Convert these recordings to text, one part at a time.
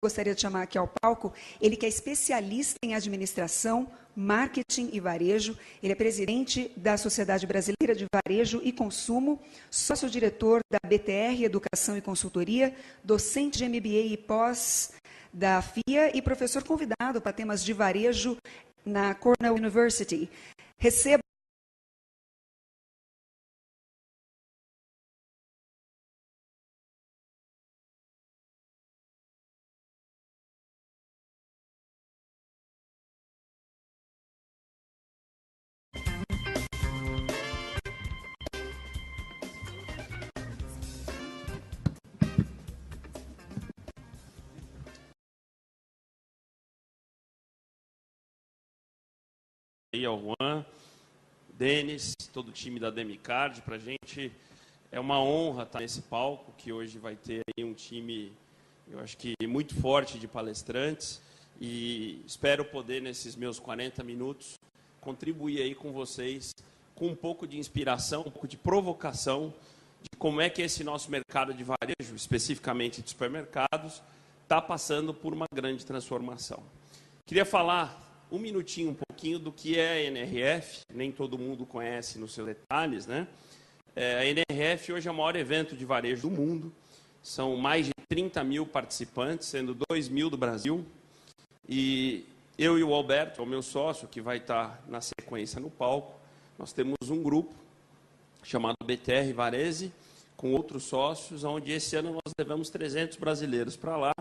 gostaria de chamar aqui ao palco, ele que é especialista em administração, marketing e varejo. Ele é presidente da Sociedade Brasileira de Varejo e Consumo, sócio-diretor da BTR Educação e Consultoria, docente de MBA e pós da FIA e professor convidado para temas de varejo na Cornell University. Receba ao Juan, Denis, todo o time da Demicard. Para a gente é uma honra estar nesse palco, que hoje vai ter aí um time, eu acho que muito forte de palestrantes, e espero poder, nesses meus 40 minutos, contribuir aí com vocês com um pouco de inspiração, um pouco de provocação, de como é que esse nosso mercado de varejo, especificamente de supermercados, está passando por uma grande transformação. Queria falar um minutinho, um pouquinho do que é a NRF, nem todo mundo conhece nos seus detalhes, né? A NRF hoje é o maior evento de varejo do mundo, são mais de 30 mil participantes, sendo 2 mil do Brasil, e eu e o Alberto, o meu sócio, que vai estar na sequência no palco, nós temos um grupo chamado BTR Varese, com outros sócios, onde esse ano nós levamos 300 brasileiros para lá,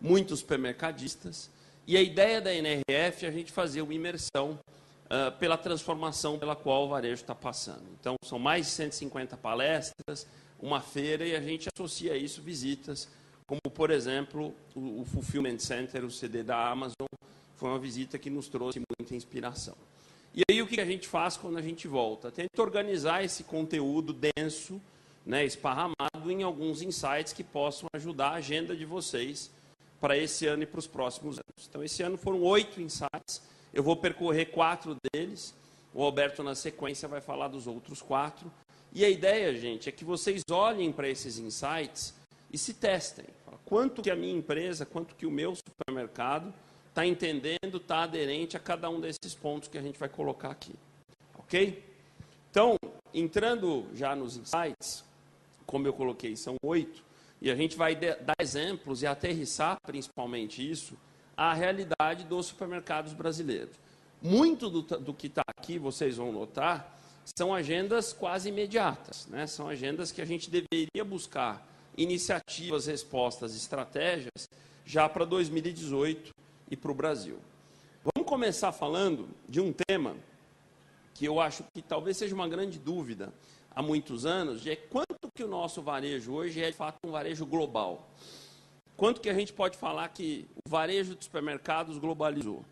muitos supermercadistas. E a ideia da NRF é a gente fazer uma imersão pela transformação pela qual o varejo está passando. Então, são mais de 150 palestras, uma feira, e a gente associa a isso visitas, como, por exemplo, o Fulfillment Center, o CD da Amazon, foi uma visita que nos trouxe muita inspiração. E aí, o que a gente faz quando a gente volta? Tenta organizar esse conteúdo denso, né, esparramado, em alguns insights que possam ajudar a agenda de vocês para esse ano e para os próximos anos. Então, esse ano foram 8 insights, eu vou percorrer 4 deles, o Alberto, na sequência, vai falar dos outros 4. E a ideia, gente, é que vocês olhem para esses insights e se testem. Quanto que a minha empresa, quanto que o meu supermercado está entendendo, está aderente a cada um desses pontos que a gente vai colocar aqui. Ok? Então, entrando já nos insights, como eu coloquei, são 8, e a gente vai dar exemplos e aterrissar, principalmente isso, à realidade dos supermercados brasileiros. Muito do que está aqui, vocês vão notar, são agendas quase imediatas, né? São agendas que a gente deveria buscar iniciativas, respostas, estratégias, já para 2018 e para o Brasil. Vamos começar falando de um tema que eu acho que talvez seja uma grande dúvida há muitos anos, de quanto que o nosso varejo hoje é, de fato, um varejo global. Quanto que a gente pode falar que o varejo de supermercados globalizou?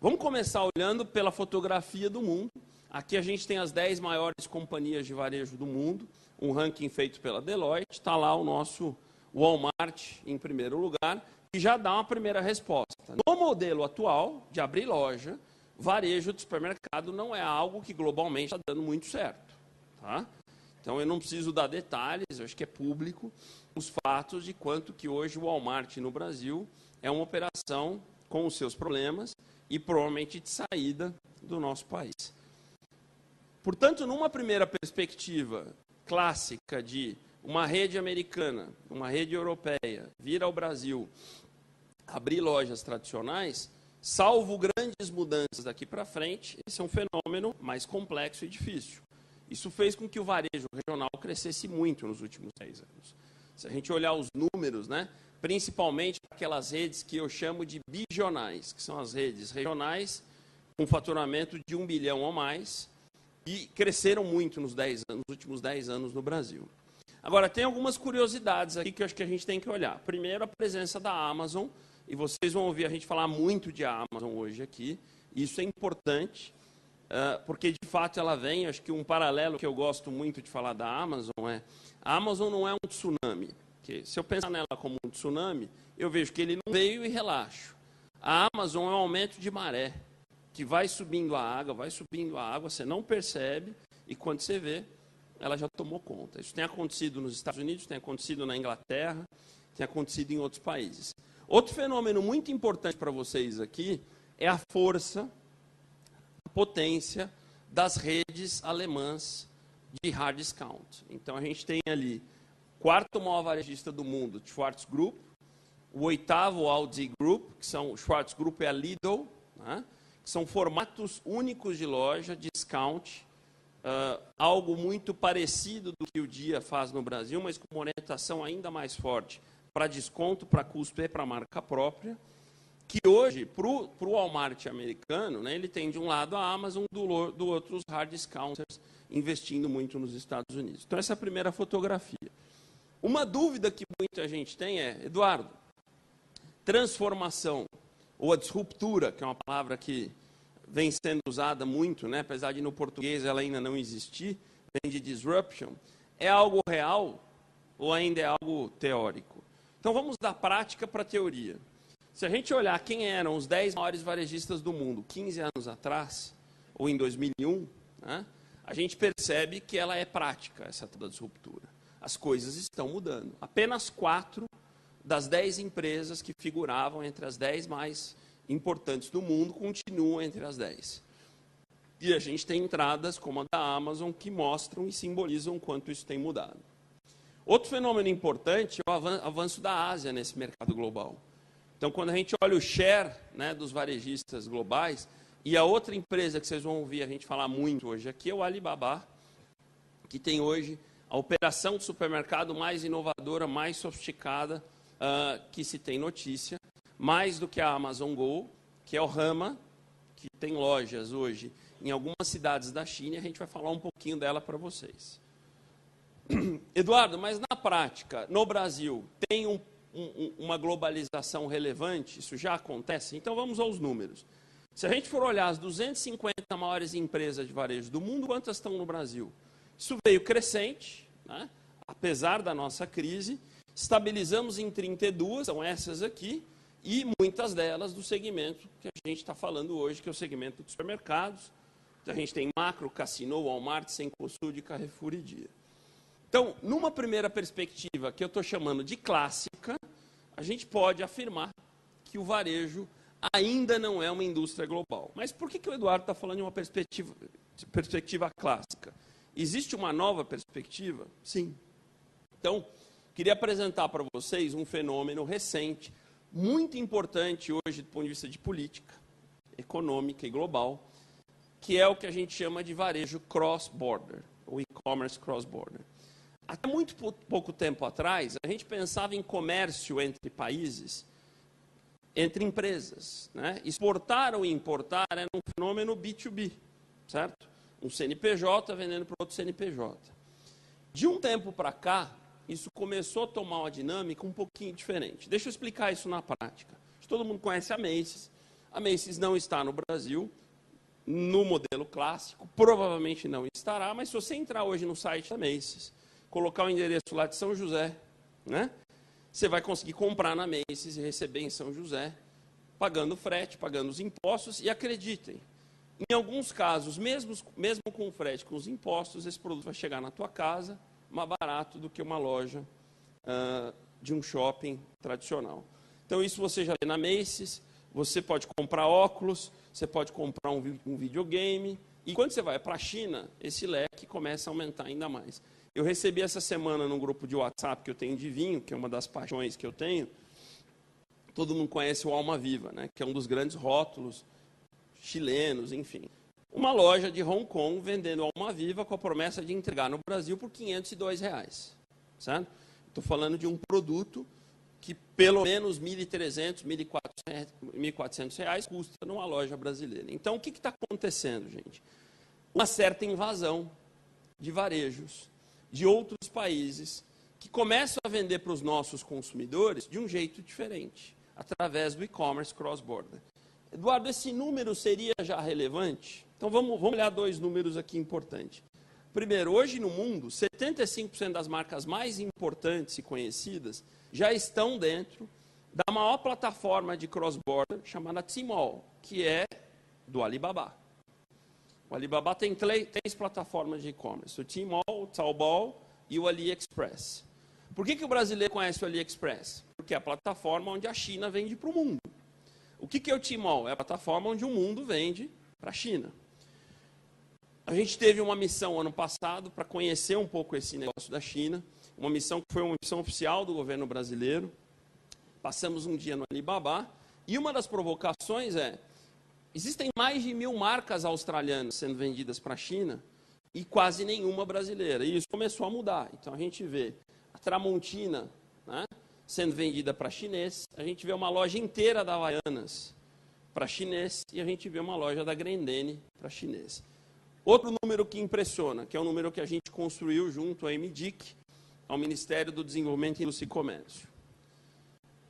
Vamos começar olhando pela fotografia do mundo. Aqui a gente tem as 10 maiores companhias de varejo do mundo, um ranking feito pela Deloitte, está lá o nosso Walmart em primeiro lugar, e já dá uma primeira resposta. No modelo atual de abrir loja, varejo de supermercado não é algo que globalmente está dando muito certo. Tá? Então, eu não preciso dar detalhes, eu acho que é público, os fatos de quanto que hoje o Walmart no Brasil é uma operação com os seus problemas e provavelmente de saída do nosso país. Portanto, numa primeira perspectiva clássica de uma rede americana, uma rede europeia, vir ao Brasil, abrir lojas tradicionais, salvo grandes mudanças daqui para frente, esse é um fenômeno mais complexo e difícil. Isso fez com que o varejo regional crescesse muito nos últimos 10 anos. Se a gente olhar os números, né, principalmente aquelas redes que eu chamo de bijonais, que são as redes regionais com faturamento de 1 bilhão ou mais, e cresceram muito nos últimos 10 anos no Brasil. Agora, tem algumas curiosidades aqui que eu acho que a gente tem que olhar. Primeiro, a presença da Amazon, e vocês vão ouvir a gente falar muito de Amazon hoje aqui. Isso é importante, porque, de fato, ela vem, acho que um paralelo que eu gosto muito de falar da Amazon é, a Amazon não é um tsunami. Que, se eu pensar nela como um tsunami, eu vejo que ele não veio e relaxo. A Amazon é um aumento de maré, que vai subindo a água, você não percebe, e quando você vê, ela já tomou conta. Isso tem acontecido nos Estados Unidos, tem acontecido na Inglaterra, tem acontecido em outros países. Outro fenômeno muito importante para vocês aqui é a força, a potência das redes alemãs de hard discount. Então, a gente tem ali o quarto maior varejista do mundo, Schwarz Group, o oitavo Aldi Group, que são o Schwarz Group é a Lidl, né, que são formatos únicos de loja, discount, algo muito parecido do que o Dia faz no Brasil, mas com uma orientação ainda mais forte para desconto, para custo e para marca própria, que hoje, para o Walmart americano, né, ele tem de um lado a Amazon, do outro os hard discounters, investindo muito nos Estados Unidos. Então, essa é a primeira fotografia. Uma dúvida que muita gente tem é, Eduardo, transformação, ou a disruptura, que é uma palavra que vem sendo usada muito, né, apesar de no português ela ainda não existir, vem de disruption, é algo real ou ainda é algo teórico? Então, vamos da prática para a teoria. Se a gente olhar quem eram os 10 maiores varejistas do mundo 15 anos atrás, ou em 2001, né, a gente percebe que ela é prática, essa toda disruptura. As coisas estão mudando. Apenas 4 das 10 empresas que figuravam entre as 10 mais importantes do mundo continuam entre as 10. E a gente tem entradas como a da Amazon que mostram e simbolizam o quanto isso tem mudado. Outro fenômeno importante é o avanço da Ásia nesse mercado global. Então, quando a gente olha o share, né, dos varejistas globais, e a outra empresa que vocês vão ouvir a gente falar muito hoje aqui é o Alibaba, que tem hoje a operação de supermercado mais inovadora, mais sofisticada que se tem notícia, mais do que a Amazon Go, que é o Hema, que tem lojas hoje em algumas cidades da China, e a gente vai falar um pouquinho dela para vocês. Eduardo, mas na prática, no Brasil, tem uma globalização relevante? Isso já acontece? Então vamos aos números. Se a gente for olhar as 250 maiores empresas de varejo do mundo, quantas estão no Brasil? Isso veio crescente, né? Apesar da nossa crise, estabilizamos em 32, são essas aqui, e muitas delas do segmento que a gente está falando hoje, que é o segmento dos supermercados. Então, a gente tem Macro, Cassino, Walmart, Cencosud, Carrefour e Dia. Então, numa primeira perspectiva, que eu estou chamando de clássica, a gente pode afirmar que o varejo ainda não é uma indústria global. Mas por que o Eduardo está falando de uma perspectiva clássica? Existe uma nova perspectiva? Sim. Então, queria apresentar para vocês um fenômeno recente, muito importante hoje do ponto de vista de política, econômica e global, que é o que a gente chama de varejo cross-border, ou e-commerce cross-border. Até muito pouco tempo atrás, a gente pensava em comércio entre países, entre empresas, né? Exportar ou importar era um fenômeno B2B, certo? Um CNPJ vendendo para outro CNPJ. De um tempo para cá, isso começou a tomar uma dinâmica um pouquinho diferente. Deixa eu explicar isso na prática. Todo mundo conhece a Macy's. A Macy's não está no Brasil, no modelo clássico, provavelmente não estará, mas se você entrar hoje no site da Macy's, colocar o endereço lá de São José, né? Você vai conseguir comprar na Macy's e receber em São José, pagando frete, pagando os impostos, e acreditem, em alguns casos, mesmo com o frete, com os impostos, esse produto vai chegar na tua casa mais barato do que uma loja de um shopping tradicional. Então, isso você já vê na Macy's, você pode comprar óculos, você pode comprar um videogame, e quando você vai para a China, esse leque começa a aumentar ainda mais. Eu recebi essa semana num grupo de WhatsApp que eu tenho de vinho, que é uma das paixões que eu tenho. Todo mundo conhece o Alma Viva, né? Que é um dos grandes rótulos chilenos, enfim. Uma loja de Hong Kong vendendo Alma Viva com a promessa de entregar no Brasil por R$502, certo? Estou falando de um produto que pelo menos R$1.300, R$1.400 custa numa loja brasileira. Então, o que está acontecendo, gente? Uma certa invasão de varejos de outros países que começam a vender para os nossos consumidores de um jeito diferente, através do e-commerce cross-border. Eduardo, esse número seria já relevante? Então, vamos olhar dois números aqui importantes. Primeiro, hoje no mundo, 75% das marcas mais importantes e conhecidas já estão dentro da maior plataforma de cross-border chamada Tmall, que é do Alibaba. O Alibaba tem três plataformas de e-commerce, o Tmall, o Taobao e o AliExpress. Por que o brasileiro conhece o AliExpress? porque é a plataforma onde a China vende para o mundo. O que é o Tmall? É a plataforma onde o mundo vende para a China. A gente teve uma missão ano passado para conhecer um pouco esse negócio da China, uma missão que foi uma missão oficial do governo brasileiro. Passamos um dia no Alibaba, e uma das provocações é, existem mais de 1.000 marcas australianas sendo vendidas para a China, e quase nenhuma brasileira. E isso começou a mudar. Então a gente vê a Tramontina, né, sendo vendida para chinês, a gente vê uma loja inteira da Havaianas para chinês, e a gente vê uma loja da Grendene para chinês. Outro número que impressiona, que é um número que a gente construiu junto à MDIC, ao Ministério do Desenvolvimento, Indústria e Comércio.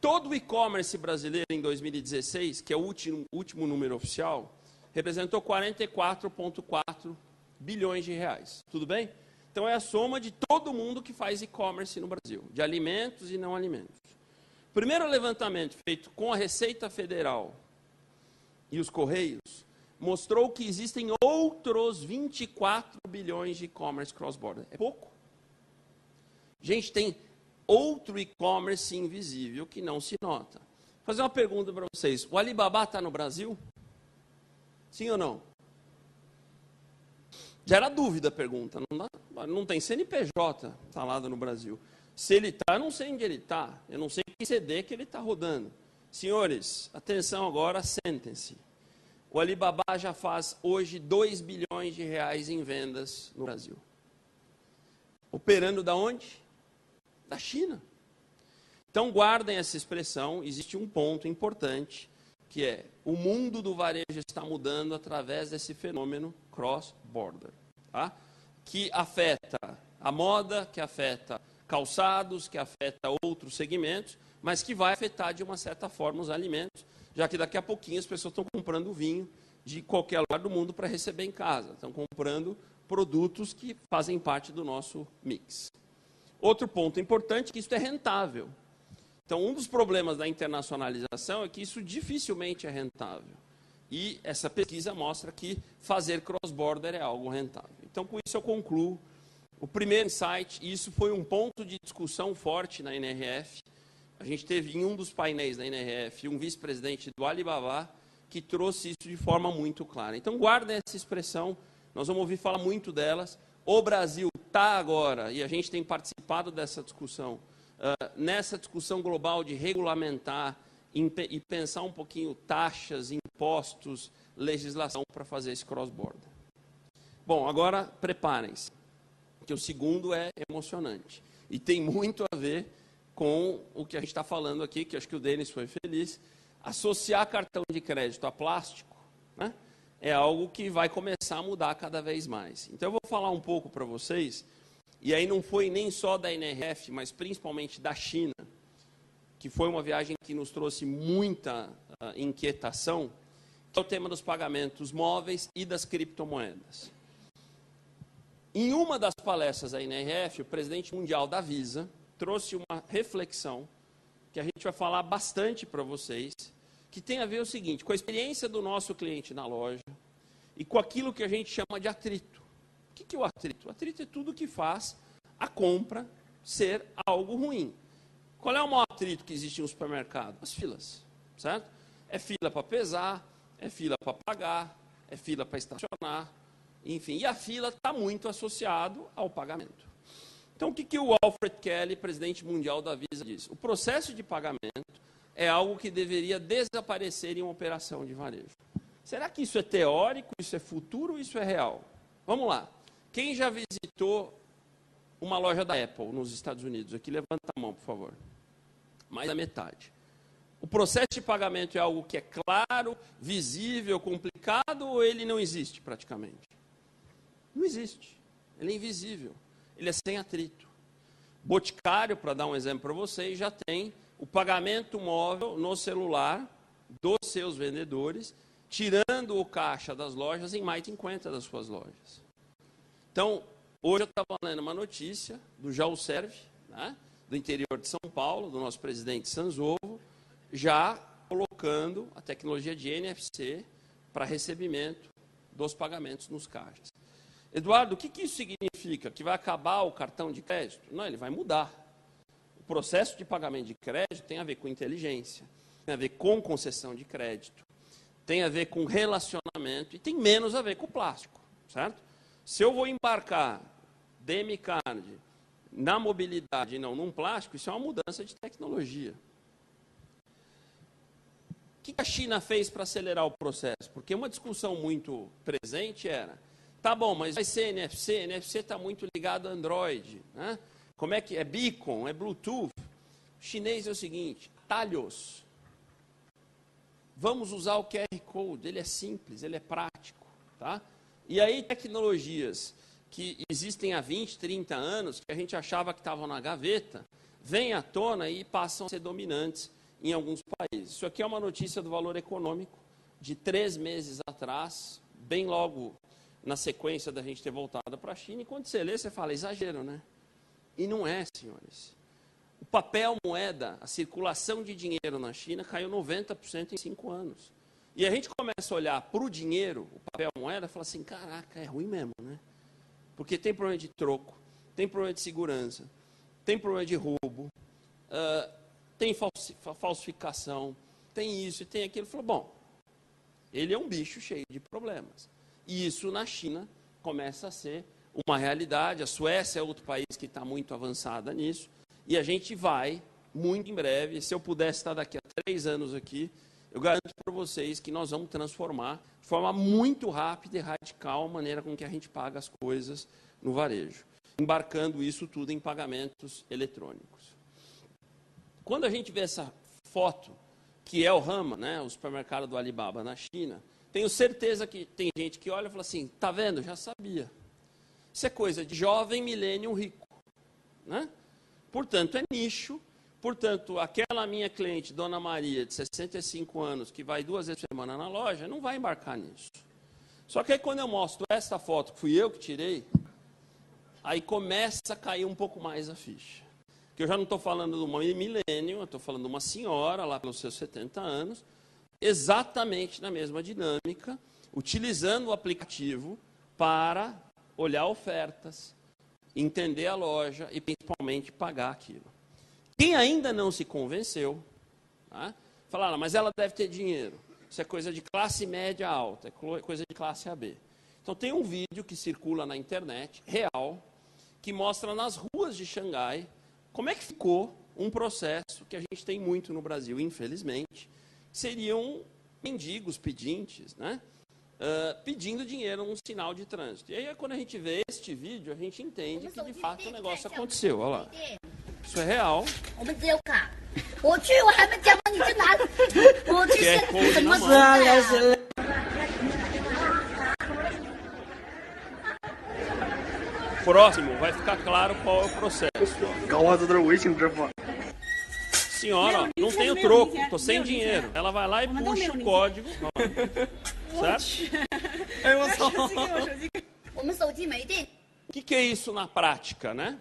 Todo o e-commerce brasileiro em 2016, que é o último número oficial, representou 44,4 bilhões de reais. Tudo bem? Então é a soma de todo mundo que faz e-commerce no Brasil, de alimentos e não alimentos. O primeiro levantamento feito com a Receita Federal e os Correios mostrou que existem outros 24 bilhões de e-commerce cross-border. É pouco. Gente, tem outro e-commerce invisível que não se nota. Vou fazer uma pergunta para vocês. O Alibaba está no Brasil? Sim ou não? Gera dúvida a pergunta. Não tem CNPJ instalado no Brasil. Se ele está, eu não sei onde ele está. Eu não sei que CD que ele está rodando. Senhores, atenção agora, sentem-se. O Alibaba já faz hoje 2 bilhões de reais em vendas no Brasil. Operando da onde? Da China. Então guardem essa expressão, existe um ponto importante, que é o mundo do varejo está mudando através desse fenômeno cross-border, tá? Que afeta a moda, que afeta calçados, que afeta outros segmentos, mas que vai afetar de uma certa forma os alimentos, já que daqui a pouquinho as pessoas estão comprando vinho de qualquer lugar do mundo para receber em casa, estão comprando produtos que fazem parte do nosso mix. Outro ponto importante é que isso é rentável. Então, um dos problemas da internacionalização é que isso dificilmente é rentável. E essa pesquisa mostra que fazer cross-border é algo rentável. Então, com isso eu concluo o primeiro insight, e isso foi um ponto de discussão forte na NRF. A gente teve em um dos painéis da NRF um vice-presidente do Alibaba que trouxe isso de forma muito clara. Então, guardem essa expressão, nós vamos ouvir falar muito delas. O Brasil está agora, e a gente tem participado dessa discussão, nessa discussão global de regulamentar e pensar um pouquinho taxas, impostos, legislação para fazer esse cross-border. Bom, agora preparem-se, que o segundo é emocionante. E tem muito a ver com o que a gente está falando aqui, que acho que o Denis foi feliz. Associar cartão de crédito a plástico, né, é algo que vai começar a mudar cada vez mais. Então eu vou falar um pouco para vocês, e aí não foi nem só da NRF, mas principalmente da China, que foi uma viagem que nos trouxe muita inquietação, que é o tema dos pagamentos móveis e das criptomoedas. Em uma das palestras da NRF, o presidente mundial da Visa trouxe uma reflexão, que a gente vai falar bastante para vocês, que tem a ver o seguinte, com a experiência do nosso cliente na loja e com aquilo que a gente chama de atrito. O que é o atrito? O atrito é tudo que faz a compra ser algo ruim. Qual é o maior atrito que existe no supermercado? As filas, certo? É fila para pesar, é fila para pagar, é fila para estacionar, enfim. E a fila está muito associado ao pagamento. Então, o que o Alfred Kelly, presidente mundial da Visa, diz? O processo de pagamento é algo que deveria desaparecer em uma operação de varejo. Será que isso é teórico, isso é futuro ou isso é real? Vamos lá. Quem já visitou uma loja da Apple nos Estados Unidos? Aqui, levanta a mão, por favor. Mais da metade. O processo de pagamento é algo que é claro, visível, complicado, ou ele não existe praticamente? Não existe. Ele é invisível. Ele é sem atrito. Boticário, para dar um exemplo para vocês, já tem o pagamento móvel no celular dos seus vendedores, tirando o caixa das lojas em mais de 50 das suas lojas. Então, hoje eu estava lendo uma notícia do Jaú Serve, né, do interior de São Paulo, do nosso presidente Sanzovo, já colocando a tecnologia de NFC para recebimento dos pagamentos nos caixas. Eduardo, o que isso significa? Que vai acabar o cartão de crédito? Não, ele vai mudar. O processo de pagamento de crédito tem a ver com inteligência, tem a ver com concessão de crédito, tem a ver com relacionamento e tem menos a ver com o plástico, certo? Se eu vou embarcar DMCard na mobilidade e não num plástico, isso é uma mudança de tecnologia. O que a China fez para acelerar o processo? Porque uma discussão muito presente era, tá bom, mas vai ser NFC? NFC está muito ligado a Android, né? Como é que é beacon, é Bluetooth? O chinês é o seguinte, atalhos. Vamos usar o QR Code, ele é simples, ele é prático, tá? E aí tecnologias que existem há 20, 30 anos, que a gente achava que estavam na gaveta, vêm à tona e passam a ser dominantes em alguns países. Isso aqui é uma notícia do Valor Econômico, de 3 meses atrás, bem logo na sequência da gente ter voltado para a China, e quando você lê, você fala, exagero, né? E não é, senhores. O papel moeda, a circulação de dinheiro na China caiu 90% em 5 anos. E a gente começa a olhar para o dinheiro, o papel moeda, e fala assim, caraca, é ruim mesmo, né? Porque tem problema de troco, tem problema de segurança, tem problema de roubo, tem falsificação, tem isso e tem aquilo. Falou, bom, ele é um bicho cheio de problemas. E isso na China começa a ser uma realidade. A Suécia é outro país que está muito avançada nisso. E a gente vai, muito em breve, se eu pudesse estar daqui a 3 anos aqui, eu garanto para vocês que nós vamos transformar de forma muito rápida e radical a maneira com que a gente paga as coisas no varejo, embarcando isso tudo em pagamentos eletrônicos. Quando a gente vê essa foto, que é o Hema, né, o supermercado do Alibaba na China, tenho certeza que tem gente que olha e fala assim, tá vendo, já sabia. Isso é coisa de jovem milênio rico, né? Portanto, é nicho. Portanto, aquela minha cliente, Dona Maria, de 65 anos, que vai 2 vezes por semana na loja, não vai embarcar nisso. Só que aí, quando eu mostro essa foto, que fui eu que tirei, aí começa a cair um pouco mais a ficha. Que eu já não estou falando de uma milênio, eu estou falando de uma senhora, lá pelos seus 70 anos, exatamente na mesma dinâmica, utilizando o aplicativo para olhar ofertas, entender a loja e, principalmente, pagar aquilo. Quem ainda não se convenceu, tá? Falaram, mas ela deve ter dinheiro. Isso é coisa de classe média alta, é coisa de classe AB. Então tem um vídeo que circula na internet, real, que mostra nas ruas de Xangai como é que ficou um processo que a gente tem muito no Brasil, infelizmente, seriam mendigos, pedintes, né? Pedindo dinheiro num sinal de trânsito. E aí, quando a gente vê este vídeo, a gente entende que, de fato, o negócio aconteceu. Olha lá. Isso é real. Próximo, vai ficar claro qual é o processo. Senhora, ó, não tenho troco, estou sem dinheiro. Ela vai lá e puxa o código. Certo? O que é isso na prática, né?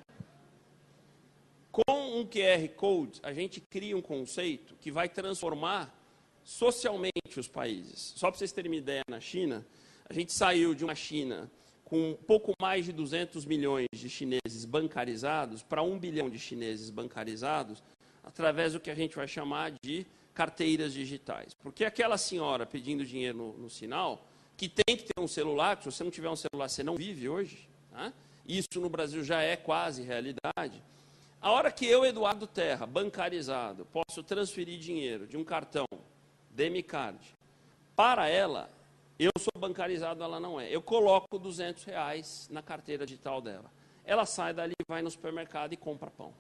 Com um QR Code, a gente cria um conceito que vai transformar socialmente os países. Só para vocês terem uma ideia, na China, a gente saiu de uma China com um pouco mais de 200 milhões de chineses bancarizados para 1 bilhão de chineses bancarizados através do que a gente vai chamar de carteiras digitais. Porque aquela senhora pedindo dinheiro no sinal, que tem que ter um celular, que se você não tiver um celular, você não vive hoje, tá? Isso no Brasil já é quase realidade. A hora que eu, Eduardo Terra, bancarizado, posso transferir dinheiro de um cartão DMCard para ela, eu sou bancarizado, ela não é. Eu coloco R$200 na carteira digital dela. Ela sai dali, vai no supermercado e compra pão,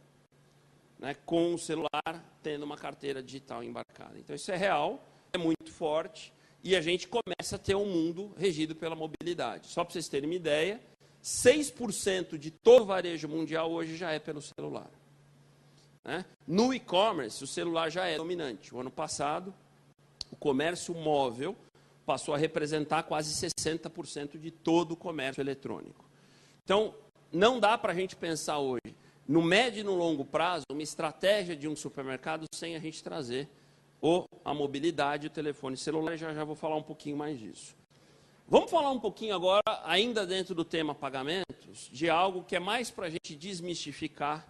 né, com o celular, tendo uma carteira digital embarcada. Então, isso é real, é muito forte, e a gente começa a ter um mundo regido pela mobilidade. Só para vocês terem uma ideia, 6% de todo o varejo mundial hoje já é pelo celular, né? No e-commerce, o celular já é dominante. O ano passado, o comércio móvel passou a representar quase 60% de todo o comércio eletrônico. Então, não dá para a gente pensar hoje, no médio e no longo prazo, uma estratégia de um supermercado sem a gente trazer a mobilidade, o telefone celular. Já vou falar um pouquinho mais disso. Vamos falar um pouquinho agora, ainda dentro do tema pagamentos, de algo que é mais para a gente desmistificar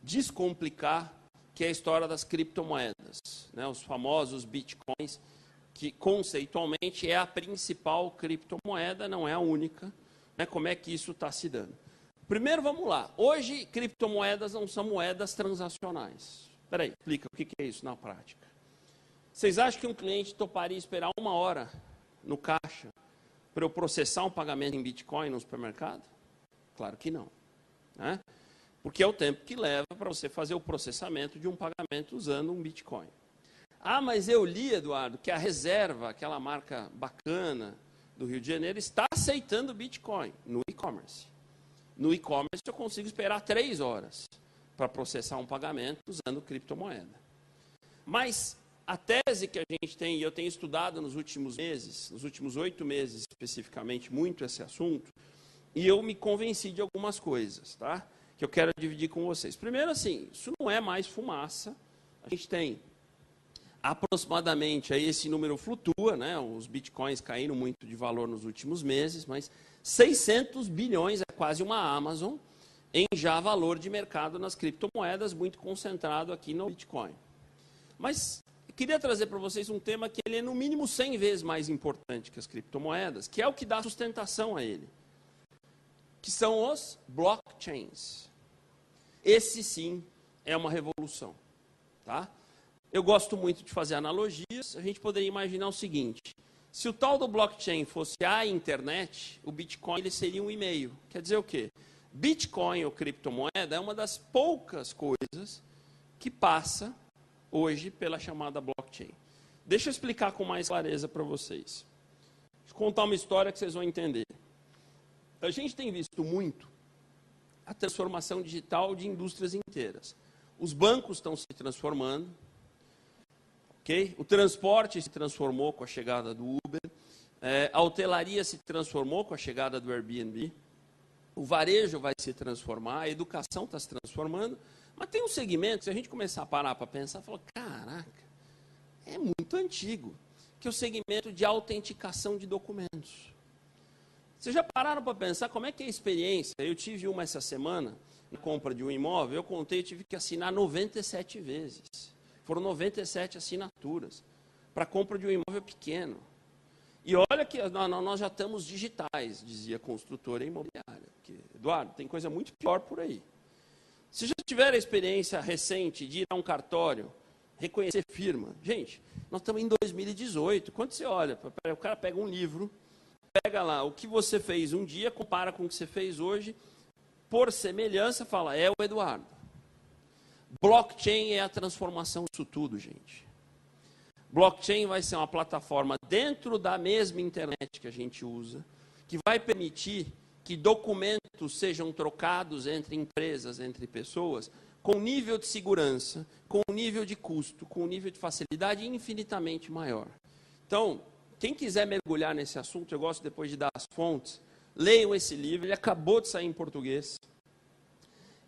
descomplicar, que é a história das criptomoedas, né? Os famosos bitcoins, que conceitualmente é a principal criptomoeda, não é a única, né? Como é que isso está se dando? Primeiro, vamos lá. Hoje, criptomoedas não são moedas transacionais. Espera aí, explica o que é isso na prática. Vocês acham que um cliente toparia esperar 1 hora no caixa para eu processar um pagamento em Bitcoin no supermercado? Claro que não, né? Porque é o tempo que leva para você fazer o processamento de um pagamento usando um Bitcoin. Ah, mas eu li, Eduardo, que a Reserva, aquela marca bacana do Rio de Janeiro, está aceitando Bitcoin no e-commerce. No e-commerce eu consigo esperar 3 horas para processar um pagamento usando criptomoeda. Mas a tese que a gente tem, e eu tenho estudado nos últimos meses, nos últimos 8 meses especificamente, muito esse assunto, e eu me convenci de algumas coisas, tá? Que eu quero dividir com vocês. Primeiro, assim, isso não é mais fumaça. A gente tem aproximadamente, aí esse número flutua, né? Os bitcoins caíram muito de valor nos últimos meses, mas 600 bilhões, é quase uma Amazon, em já valor de mercado nas criptomoedas, muito concentrado aqui no Bitcoin. Mas eu queria trazer para vocês um tema que ele é no mínimo 100 vezes mais importante que as criptomoedas, que é o que dá sustentação a ele, que são os blockchains. Esse sim é uma revolução, tá? Eu gosto muito de fazer analogias. A gente poderia imaginar o seguinte: se o tal do blockchain fosse a internet, o Bitcoin ele seria um e-mail. Quer dizer o quê? Bitcoin ou criptomoeda é uma das poucas coisas que passa hoje pela chamada blockchain. Deixa eu explicar com mais clareza para vocês. Deixa eu contar uma história que vocês vão entender. A gente tem visto muito a transformação digital de indústrias inteiras. Os bancos estão se transformando, okay? O transporte se transformou com a chegada do Uber, a hotelaria se transformou com a chegada do Airbnb, o varejo vai se transformar, a educação está se transformando, mas tem um segmento, se a gente começar a parar para pensar, falar, caraca, é muito antigo, que é o segmento de autenticação de documentos. Vocês já pararam para pensar como é que é a experiência? Eu tive uma essa semana, na compra de um imóvel, eu contei, eu tive que assinar 97 vezes. Foram 97 assinaturas para a compra de um imóvel pequeno. E olha que nós já estamos digitais, dizia a construtora imobiliária. Porque, Eduardo, tem coisa muito pior por aí. Se já tiver a experiência recente de ir a um cartório, reconhecer firma. Gente, nós estamos em 2018. Quando você olha, o cara pega um livro, pega lá o que você fez um dia, compara com o que você fez hoje, por semelhança, fala, é o Eduardo. Blockchain é a transformação disso tudo, gente. Blockchain vai ser uma plataforma dentro da mesma internet que a gente usa, que vai permitir que documentos sejam trocados entre empresas, entre pessoas, com nível de segurança, com nível de custo, com nível de facilidade infinitamente maior. Então, quem quiser mergulhar nesse assunto, eu gosto depois de dar as fontes, leiam esse livro, ele acabou de sair em português.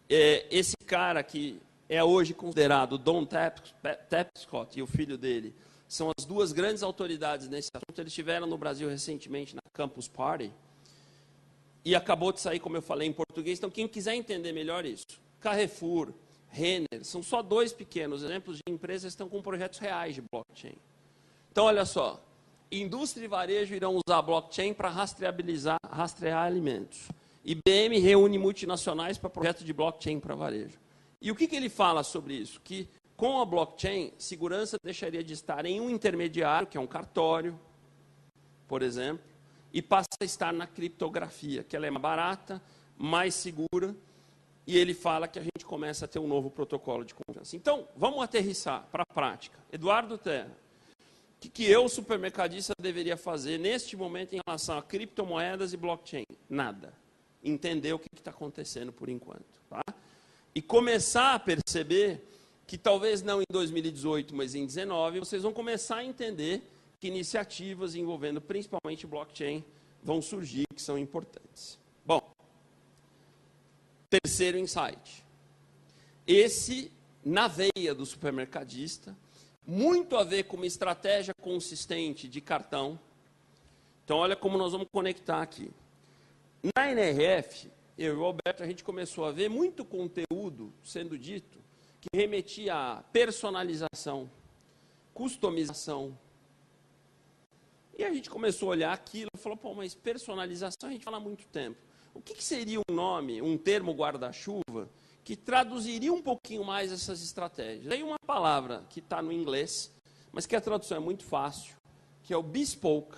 Esse cara que é hoje considerado Don Tapscott e o filho dele, são as duas grandes autoridades nesse assunto. Eles estiveram no Brasil recentemente na Campus Party, e acabou de sair, como eu falei, em português. Então, quem quiser entender melhor isso, Carrefour, Renner, são só 2 pequenos exemplos de empresas que estão com projetos reais de blockchain. Então, olha só, indústria e varejo irão usar blockchain para rastrear alimentos. IBM reúne multinacionais para projeto de blockchain para varejo. E o que ele fala sobre isso? Que com a blockchain, segurança deixaria de estar em um intermediário, que é um cartório, por exemplo, e passa a estar na criptografia, que ela é mais barata, mais segura, e ele fala que a gente começa a ter um novo protocolo de confiança. Então, vamos aterrissar para a prática. Eduardo Terra, o que eu, supermercadista, deveria fazer neste momento em relação a criptomoedas e blockchain? Nada. Entender o que está acontecendo por enquanto. Tá? E começar a perceber que talvez não em 2018, mas em 2019, vocês vão começar a entender que iniciativas envolvendo principalmente blockchain vão surgir, que são importantes. Bom, terceiro insight. Esse, na veia do supermercadista, muito a ver com uma estratégia consistente de cartão. Então, olha como nós vamos conectar aqui. Na NRF, eu e o Alberto, a gente começou a ver muito conteúdo sendo dito que remetia a personalização, customização. E a gente começou a olhar aquilo e falou, pô, mas personalização a gente fala há muito tempo. O que seria um nome, um termo guarda-chuva, que traduziria um pouquinho mais essas estratégias? Tem uma palavra que está no inglês, mas que a tradução é muito fácil, que é o bespoke,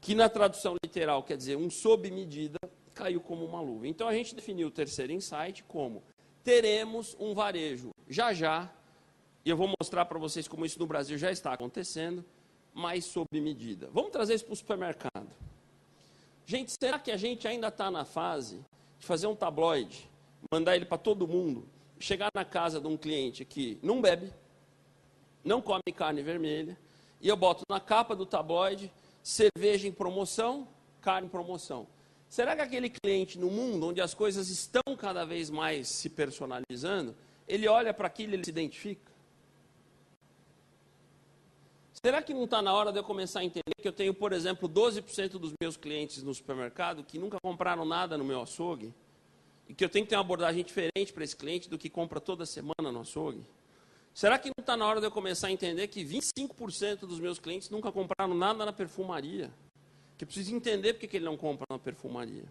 que na tradução literal quer dizer um sob medida, caiu como uma luva. Então a gente definiu o terceiro insight como teremos um varejo já, e eu vou mostrar para vocês como isso no Brasil já está acontecendo, mais sob medida. Vamos trazer isso para o supermercado. Gente, será que a gente ainda está na fase de fazer um tabloide, mandar ele para todo mundo, chegar na casa de um cliente que não bebe, não come carne vermelha, e eu boto na capa do tabloide cerveja em promoção, carne em promoção. Será que aquele cliente no mundo, onde as coisas estão cada vez mais se personalizando, ele olha para aquilo e ele se identifica? Será que não está na hora de eu começar a entender que eu tenho, por exemplo, 12% dos meus clientes no supermercado que nunca compraram nada no meu açougue? E que eu tenho que ter uma abordagem diferente para esse cliente do que compra toda semana no açougue? Será que não está na hora de eu começar a entender que 25% dos meus clientes nunca compraram nada na perfumaria? Que eu preciso entender porque que ele não compra na perfumaria.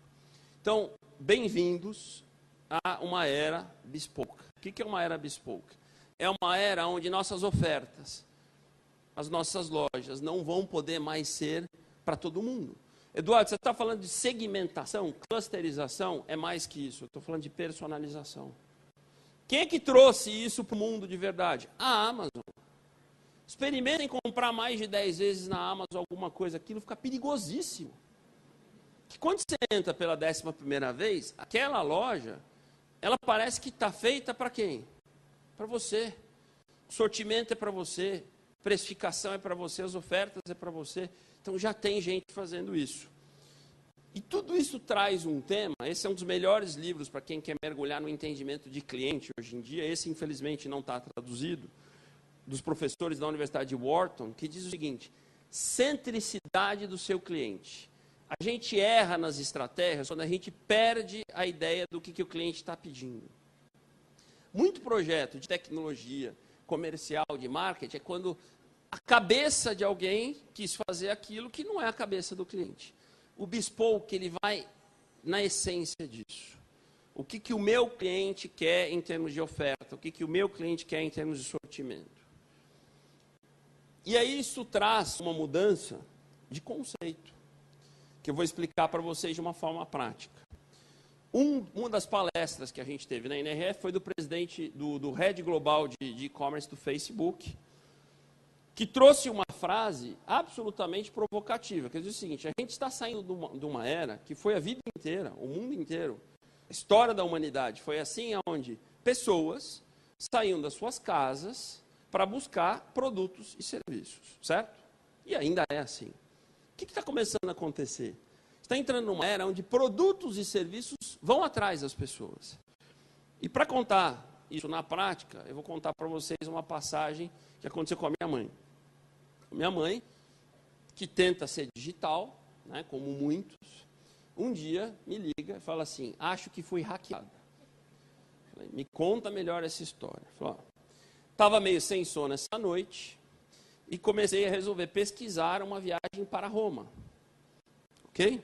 Então, bem-vindos a uma era bespoke. O que é uma era bespoke? É uma era onde nossas ofertas, as nossas lojas, não vão poder mais ser para todo mundo. Eduardo, você está falando de segmentação, clusterização, é mais que isso. Eu estou falando de personalização. Quem é que trouxe isso para o mundo de verdade? A Amazon. Experimentem comprar mais de 10 vezes na Amazon alguma coisa, aquilo fica perigosíssimo. Que quando você entra pela 11ª vez, aquela loja, ela parece que está feita para quem? Para você. O sortimento é para você, precificação é para você, as ofertas é para você. Então já tem gente fazendo isso. E tudo isso traz um tema, esse é um dos melhores livros para quem quer mergulhar no entendimento de cliente hoje em dia, esse infelizmente não está traduzido, dos professores da Universidade de Wharton, que diz o seguinte: centricidade do seu cliente. A gente erra nas estratégias quando a gente perde a ideia do que o cliente está pedindo. Muito projeto de tecnologia, comercial, de marketing, é quando a cabeça de alguém quis fazer aquilo que não é a cabeça do cliente. O bespoke, ele vai na essência disso. O que o meu cliente quer em termos de oferta, o que o meu cliente quer em termos de sortimento. E aí isso traz uma mudança de conceito, que eu vou explicar para vocês de uma forma prática. Uma das palestras que a gente teve na NRF foi do presidente do Head Global de e-commerce do Facebook, que trouxe uma frase absolutamente provocativa, que diz o seguinte: a gente está saindo de uma era que foi a vida inteira, o mundo inteiro, a história da humanidade foi assim, onde pessoas saíam das suas casas para buscar produtos e serviços, certo? E ainda é assim. O que está começando a acontecer? Está entrando numa era onde produtos e serviços vão atrás das pessoas. E para contar isso na prática, eu vou contar para vocês uma passagem que aconteceu com a minha mãe. Minha mãe, que tenta ser digital, né, como muitos, um dia me liga e fala assim: acho que fui hackeada. Falei, me conta melhor essa história. Estava meio sem sono essa noite e comecei a resolver pesquisar uma viagem para Roma. Ok?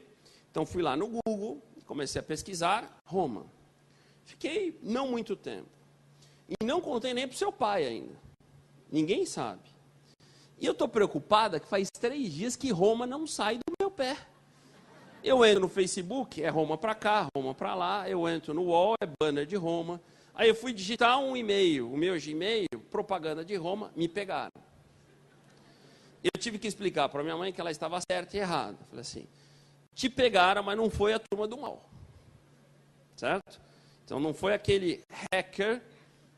Então fui lá no Google, comecei a pesquisar Roma. Fiquei não muito tempo. E não contei nem para o seu pai ainda. Ninguém sabe. E eu estou preocupada que faz 3 dias que Roma não sai do meu pé. Eu entro no Facebook, é Roma para cá, Roma para lá. Eu entro no UOL, é banner de Roma. Aí eu fui digitar um e-mail, o meu Gmail, propaganda de Roma, me pegaram. Eu tive que explicar para minha mãe que ela estava certa e errada. Falei assim: te pegaram, mas não foi a turma do mal. Certo? Então não foi aquele hacker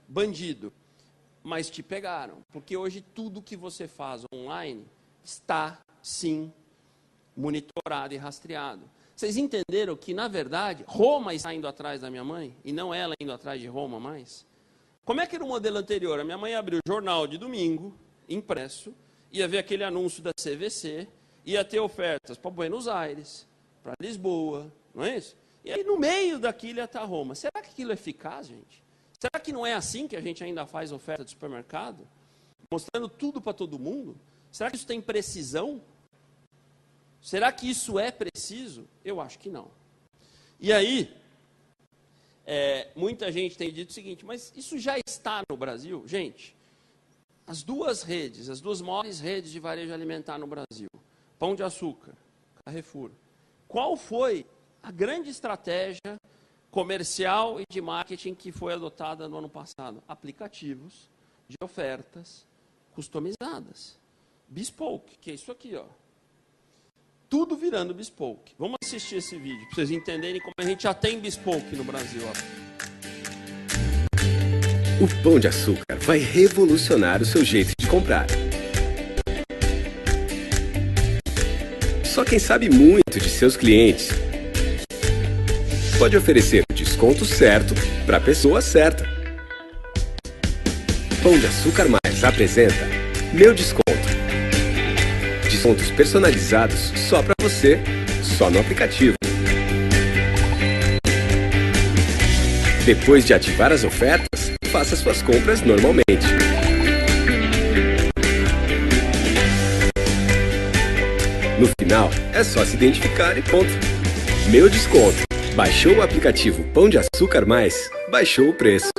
bandido. Mas te pegaram, porque hoje tudo que você faz online está, sim, monitorado e rastreado. Vocês entenderam que, na verdade, Roma está indo atrás da minha mãe, e não ela indo atrás de Roma mais? Como é que era o modelo anterior? A minha mãe abriu o jornal de domingo, impresso, ia ver aquele anúncio da CVC, ia ter ofertas para Buenos Aires, para Lisboa, não é isso? E aí, no meio daquilo ia estar Roma. Será que aquilo é eficaz, gente? Será que não é assim que a gente ainda faz oferta de supermercado? Mostrando tudo para todo mundo? Será que isso tem precisão? Será que isso é preciso? Eu acho que não. E aí, muita gente tem dito o seguinte, mas isso já está no Brasil? Gente, as duas maiores redes de varejo alimentar no Brasil, Pão de Açúcar, Carrefour, qual foi a grande estratégia comercial e de marketing que foi adotada no ano passado? Aplicativos de ofertas customizadas. Bespoke, que é isso aqui, ó. Tudo virando bespoke. Vamos assistir esse vídeo para vocês entenderem como a gente já tem bespoke no Brasil. Ó. O Pão de Açúcar vai revolucionar o seu jeito de comprar. Só quem sabe muito de seus clientes pode oferecer o desconto certo para a pessoa certa. Pão de Açúcar Mais apresenta Meu Desconto. Descontos personalizados só para você, só no aplicativo. Depois de ativar as ofertas, faça suas compras normalmente. No final, é só se identificar e ponto. Meu Desconto. Baixou o aplicativo Pão de Açúcar Mais, baixou o preço.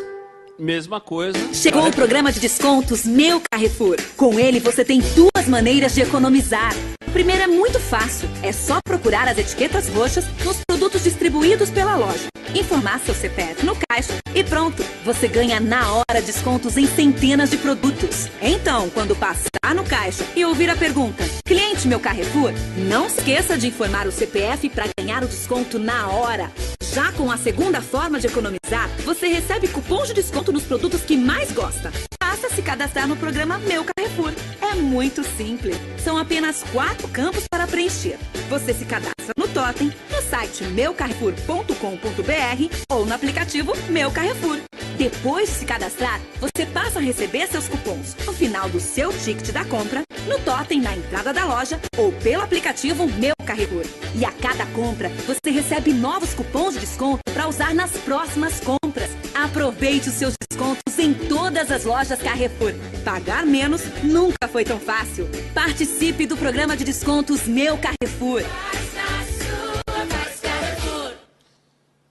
Mesma coisa. Chegou o programa de descontos Meu Carrefour. Com ele você tem duas maneiras de economizar. A primeira é muito fácil. É só procurar as etiquetas roxas nos produtos distribuídos pela loja. Informar seu CPF no caixa e pronto. Você ganha na hora descontos em centenas de produtos. Então, quando passar no caixa e ouvir a pergunta, cliente Meu Carrefour, não se esqueça de informar o CPF para ganhar o desconto na hora. Já com a segunda forma de economizar, você recebe cupons de desconto nos produtos que mais gosta. Basta se cadastrar no programa Meu Carrefour. É muito simples. São apenas 4 campos para preencher. Você se cadastra no Totem, no site meucarrefour.com.br ou no aplicativo Meu Carrefour. Depois de se cadastrar, você passa a receber seus cupons no final do seu ticket da compra, no Totem na entrada da loja ou pelo aplicativo Meu Carrefour. E a cada compra, você recebe novos cupons de desconto para usar nas próximas compras. Aproveite os seus descontos em todas as lojas Carrefour. Pagar menos nunca foi tão fácil. Participe do programa de descontos Meu Carrefour.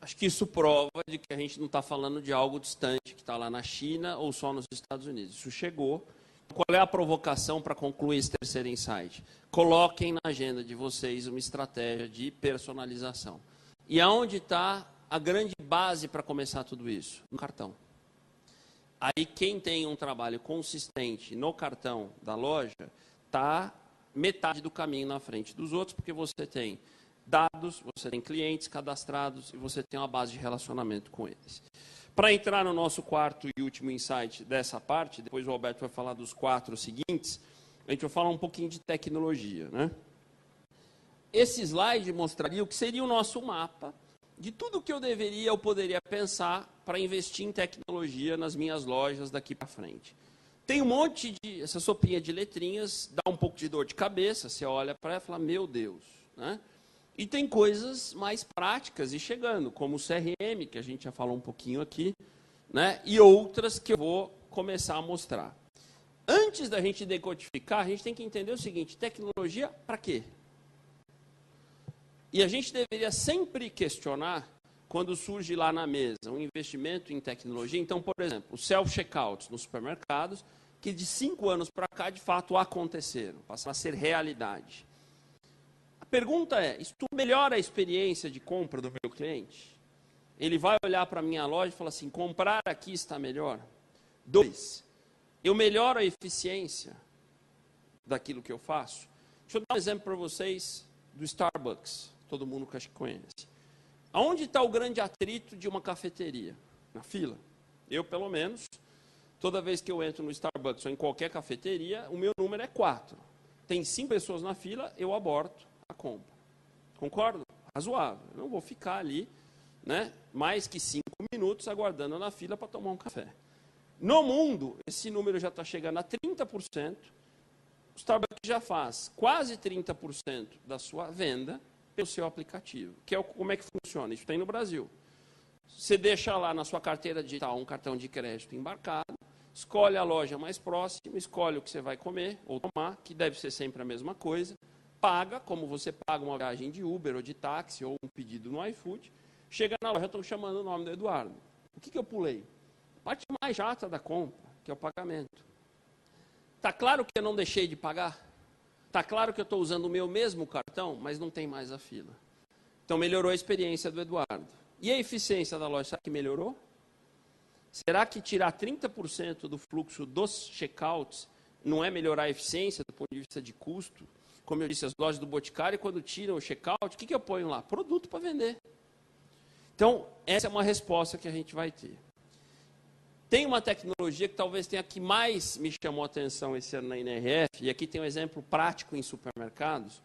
Acho que isso prova de que a gente não está falando de algo distante, que está lá na China ou só nos Estados Unidos. Isso chegou. Qual é a provocação para concluir esse terceiro insight? Coloquem na agenda de vocês uma estratégia de personalização. E aonde está a grande base para começar tudo isso? No cartão. Aí quem tem um trabalho consistente no cartão da loja está metade do caminho na frente dos outros, porque você tem dados, você tem clientes cadastrados e você tem uma base de relacionamento com eles. Para entrar no nosso quarto e último insight dessa parte, depois o Alberto vai falar dos 4 seguintes, a gente vai falar um pouquinho de tecnologia, né? Esse slide mostraria o que seria o nosso mapa de tudo que eu deveria ou poderia pensar para investir em tecnologia nas minhas lojas daqui para frente. Tem um monte de... Essa sopinha de letrinhas dá um pouco de dor de cabeça, você olha para ela e fala, meu Deus, né? E tem coisas mais práticas e chegando, como o CRM, que a gente já falou um pouquinho aqui, né? E outras que eu vou começar a mostrar. Antes da gente decodificar, a gente tem que entender o seguinte, tecnologia para quê? E a gente deveria sempre questionar, quando surge lá na mesa, um investimento em tecnologia. Então, por exemplo, os self-checkouts nos supermercados, que de 5 anos para cá, de fato, aconteceram, passaram a ser realidade. A pergunta é, isso melhora a experiência de compra do meu cliente? Ele vai olhar para a minha loja e falar assim, comprar aqui está melhor? 2, eu melhoro a eficiência daquilo que eu faço? Deixa eu dar um exemplo para vocês do Starbucks, todo mundo que acho que conhece. Aonde está o grande atrito de uma cafeteria? Na fila. Eu, pelo menos, toda vez que eu entro no Starbucks ou em qualquer cafeteria, o meu número é 4. Tem 5 pessoas na fila, eu aborto a compra. Concordo? Razoável. Eu não vou ficar ali, né, mais que 5 minutos aguardando na fila para tomar um café. No mundo, esse número já está chegando a 30%. O Starbucks já faz quase 30% da sua venda pelo seu aplicativo, que é como é que funciona. Isso tem no Brasil. Você deixa lá na sua carteira digital um cartão de crédito embarcado, escolhe a loja mais próxima, escolhe o que você vai comer ou tomar, que deve ser sempre a mesma coisa, paga, como você paga uma viagem de Uber ou de táxi ou um pedido no iFood, chega na loja, estão chamando o nome do Eduardo. O que eu pulei? A parte mais chata da compra, que é o pagamento. Está claro que eu não deixei de pagar? Está claro que eu estou usando o meu mesmo cartão, mas não tem mais a fila. Então melhorou a experiência do Eduardo. E a eficiência da loja, será que melhorou? Será que tirar 30% do fluxo dos checkouts não é melhorar a eficiência do ponto de vista de custo? Como eu disse, as lojas do Boticário, quando tiram o checkout, o que eu ponho lá? Produto para vender. Então, essa é uma resposta que a gente vai ter. Tem uma tecnologia que talvez tenha que mais me chamou a atenção esse ano na NRF, e aqui tem um exemplo prático em supermercados,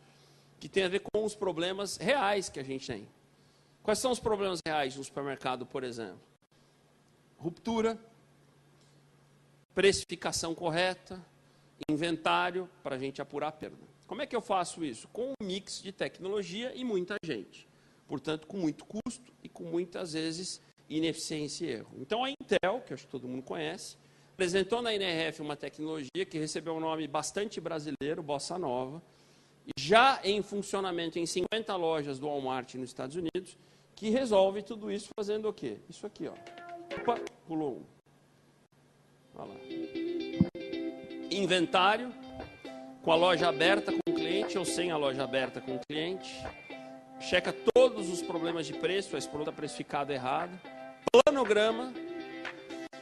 que tem a ver com os problemas reais que a gente tem. Quais são os problemas reais no supermercado, por exemplo? Ruptura, precificação correta, inventário para a gente apurar a perda. Como é que eu faço isso? Com um mix de tecnologia e muita gente. Portanto, com muito custo e com muitas vezes ineficiência e erro. Então a Intel, que acho que todo mundo conhece, apresentou na NRF uma tecnologia que recebeu um nome bastante brasileiro, Bossa Nova, já em funcionamento em 50 lojas do Walmart nos Estados Unidos, que resolve tudo isso fazendo o quê? Isso aqui, ó. Opa, pulou um. Olha lá. Inventário, com a loja aberta com o cliente ou sem a loja aberta com o cliente. Checa todos os problemas de preço, esse produto está precificado errado. Planograma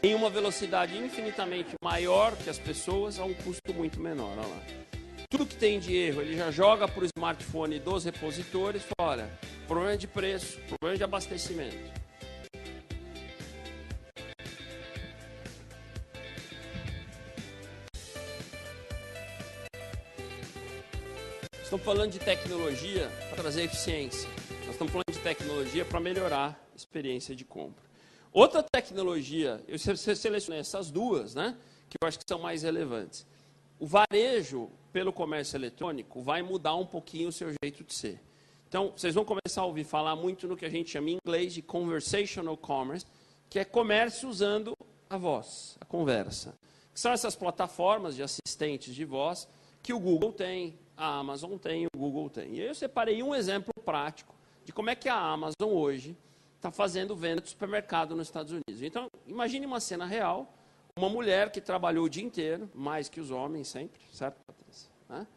em uma velocidade infinitamente maior que as pessoas, a um custo muito menor. Olha lá. Tudo que tem de erro, ele já joga para o smartphone dos repositores, fala, olha, problema de preço, problema de abastecimento. Estamos falando de tecnologia para trazer eficiência. Nós estamos falando de tecnologia para melhorar a experiência de compra. Outra tecnologia, eu selecionei essas duas, né, que eu acho que são mais relevantes. O varejo, pelo comércio eletrônico, vai mudar um pouquinho o seu jeito de ser. Então, vocês vão começar a ouvir falar muito no que a gente chama em inglês de conversational commerce, que é comércio usando a voz, a conversa. Que são essas plataformas de assistentes de voz que o Google tem, a Amazon tem, o Google tem. E aí eu separei um exemplo prático de como é que a Amazon hoje está fazendo venda de supermercado nos Estados Unidos. Então, imagine uma cena real, uma mulher que trabalhou o dia inteiro, mais que os homens sempre, certo, Patrícia? Né?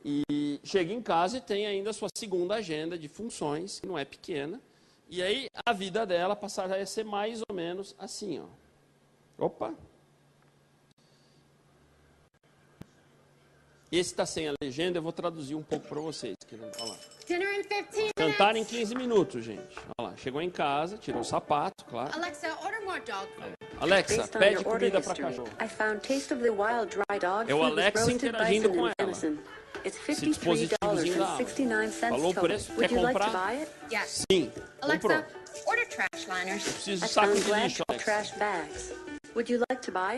E chega em casa e tem ainda a sua segunda agenda de funções, que não é pequena, e aí a vida dela passará a ser mais ou menos assim, ó. Opa! Esse está sem a legenda, eu vou traduzir um pouco para vocês. Olha lá. Cantar em 15 minutos, gente. Olha lá, chegou em casa, tirou o sapato, claro. Alexa, order more dog food. Alexa, pede comida para cachorro. É o Alexa interagindo com ela. Esse dispositivozinho da Amazon. Falou o preço? Quer comprar? Yes. Sim. Alexa, Comprou. order trash liners. Eu preciso de saco de lixo, Alexa.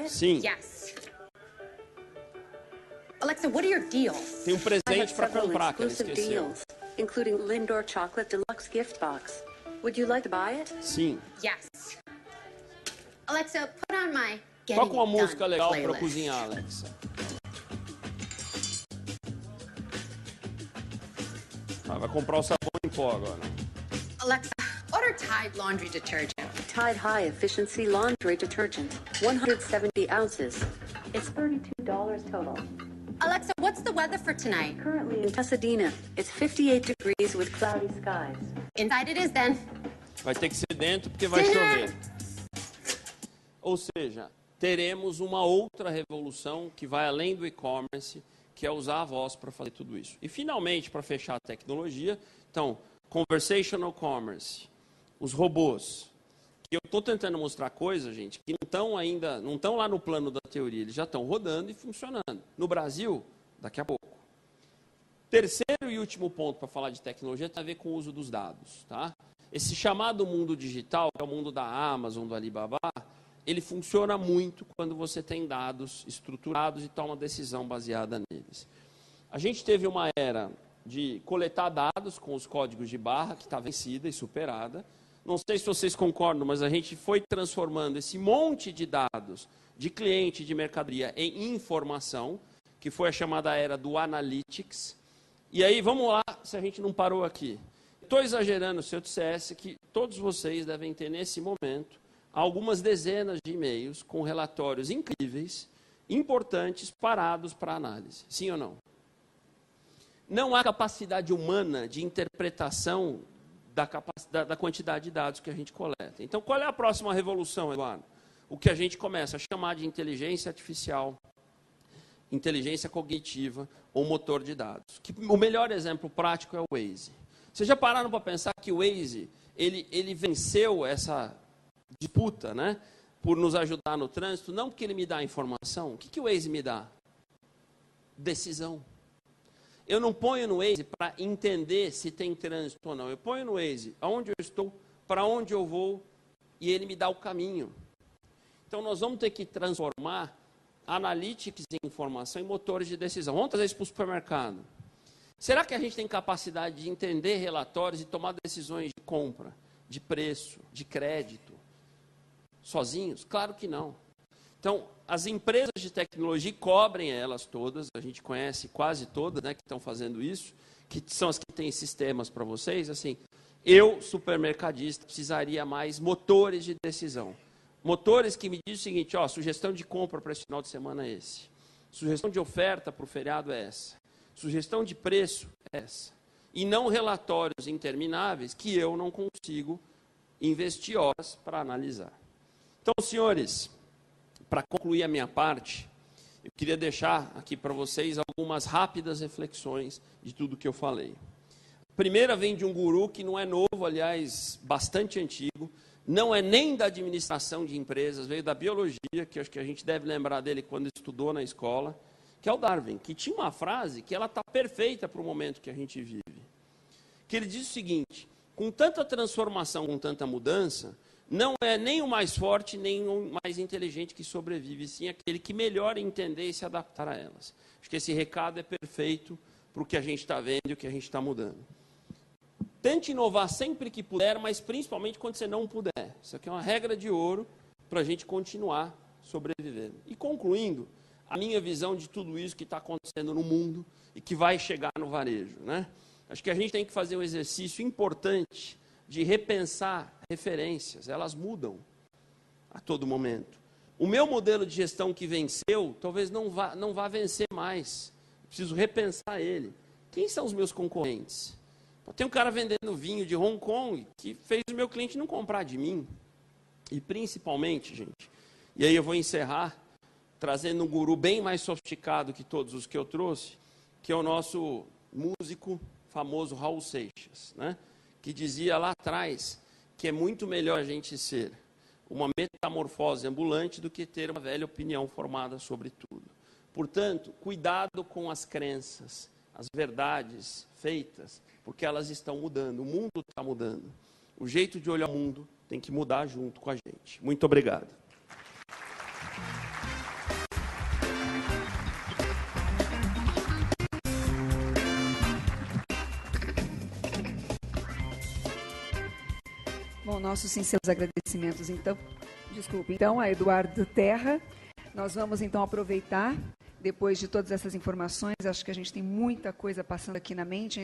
Sim. Yes. Alexa, what are your deals? Tem um presente para comprar que ela esqueceu. Including Lindor Chocolate Deluxe Gift Box. Would you like to buy it? Sim. Yes. Alexa, put on my Toca uma Getting It música Done legal para playlist. cozinhar, Alexa. Vai comprar o sabão em pó agora. Alexa, order Tide laundry detergent. Tide High Efficiency Laundry Detergent. 170 ounces. It's $32 total. Alexa, what's the weather for tonight? Currently in Pasadena, it's 58 degrees with cloudy skies. Inside it is then. Vai ter que ser dentro porque vai chover. Ou seja, teremos uma outra revolução que vai além do e-commerce, que é usar a voz para fazer tudo isso. E finalmente, para fechar a tecnologia, então, conversational commerce, os robôs. Que eu estou tentando mostrar coisas, gente, que não estão lá no plano da teoria, eles já estão rodando e funcionando. No Brasil, daqui a pouco. Terceiro e último ponto para falar de tecnologia tem a ver com o uso dos dados. Tá? Esse chamado mundo digital, que é o mundo da Amazon, do Alibaba, ele funciona muito quando você tem dados estruturados e toma decisão baseada neles. A gente teve uma era de coletar dados com os códigos de barra, que está vencida e superada. Não sei se vocês concordam, mas a gente foi transformando esse monte de dados de cliente, de mercadoria, em informação, que foi a chamada era do Analytics. E aí, vamos lá, se a gente não parou aqui. Estou exagerando se eu dissesse que todos vocês devem ter, nesse momento, algumas dezenas de e-mails com relatórios incríveis, importantes, parados para análise. Sim ou não? Não há capacidade humana de interpretação da quantidade de dados que a gente coleta. Então, qual é a próxima revolução, Eduardo? O que a gente começa a chamar de inteligência artificial, inteligência cognitiva ou motor de dados. O melhor exemplo prático é o Waze. Vocês já pararam para pensar que o Waze, ele venceu essa disputa, né, por nos ajudar no trânsito, não porque ele me dá informação. O que o Waze me dá? Decisão. Eu não ponho no Waze para entender se tem trânsito ou não. Eu ponho no Waze aonde eu estou, para onde eu vou, e ele me dá o caminho. Então, nós vamos ter que transformar analytics em informação em motores de decisão. Vamos trazer isso para o supermercado. Será que a gente tem capacidade de entender relatórios e tomar decisões de compra, de preço, de crédito, sozinhos? Claro que não. Então, as empresas de tecnologia cobrem elas todas, a gente conhece quase todas, né, que estão fazendo isso, que são as que têm sistemas para vocês. Assim, eu, supermercadista, precisaria mais motores de decisão. Motores que me dizem o seguinte, ó, sugestão de compra para esse final de semana é esse. Sugestão de oferta para o feriado é essa. Sugestão de preço é essa. E não relatórios intermináveis que eu não consigo investir horas para analisar. Então, senhores, para concluir a minha parte, eu queria deixar aqui para vocês algumas rápidas reflexões de tudo que eu falei. A primeira vem de um guru que não é novo, aliás, bastante antigo, não é nem da administração de empresas, veio da biologia, que acho que a gente deve lembrar dele quando estudou na escola, que é o Darwin, que tinha uma frase que ela está perfeita para o momento que a gente vive. Que ele diz o seguinte, com tanta transformação, com tanta mudança, não é nem o mais forte, nem o mais inteligente que sobrevive, sim aquele que melhor entender e se adaptar a elas. Acho que esse recado é perfeito para o que a gente está vendo e o que a gente está mudando. Tente inovar sempre que puder, mas principalmente quando você não puder. Isso aqui é uma regra de ouro para a gente continuar sobrevivendo. E concluindo, a minha visão de tudo isso que está acontecendo no mundo e que vai chegar no varejo, né? Acho que a gente tem que fazer um exercício importante de repensar referências, elas mudam a todo momento. O meu modelo de gestão que venceu, talvez não vá vencer mais. Eu preciso repensar ele. Quem são os meus concorrentes? Tem um cara vendendo vinho de Hong Kong que fez o meu cliente não comprar de mim. E principalmente, gente, e aí eu vou encerrar trazendo um guru bem mais sofisticado que todos os que eu trouxe, que é o nosso músico famoso Raul Seixas, né? Que dizia lá atrás que é muito melhor a gente ser uma metamorfose ambulante do que ter uma velha opinião formada sobre tudo. Portanto, cuidado com as crenças, as verdades feitas, porque elas estão mudando, o mundo está mudando. O jeito de olhar o mundo tem que mudar junto com a gente. Muito obrigado. Bom, nossos sinceros agradecimentos, então, então, a Eduardo Terra. Nós vamos, então, aproveitar, depois de todas essas informações, acho que a gente tem muita coisa passando aqui na mente, ainda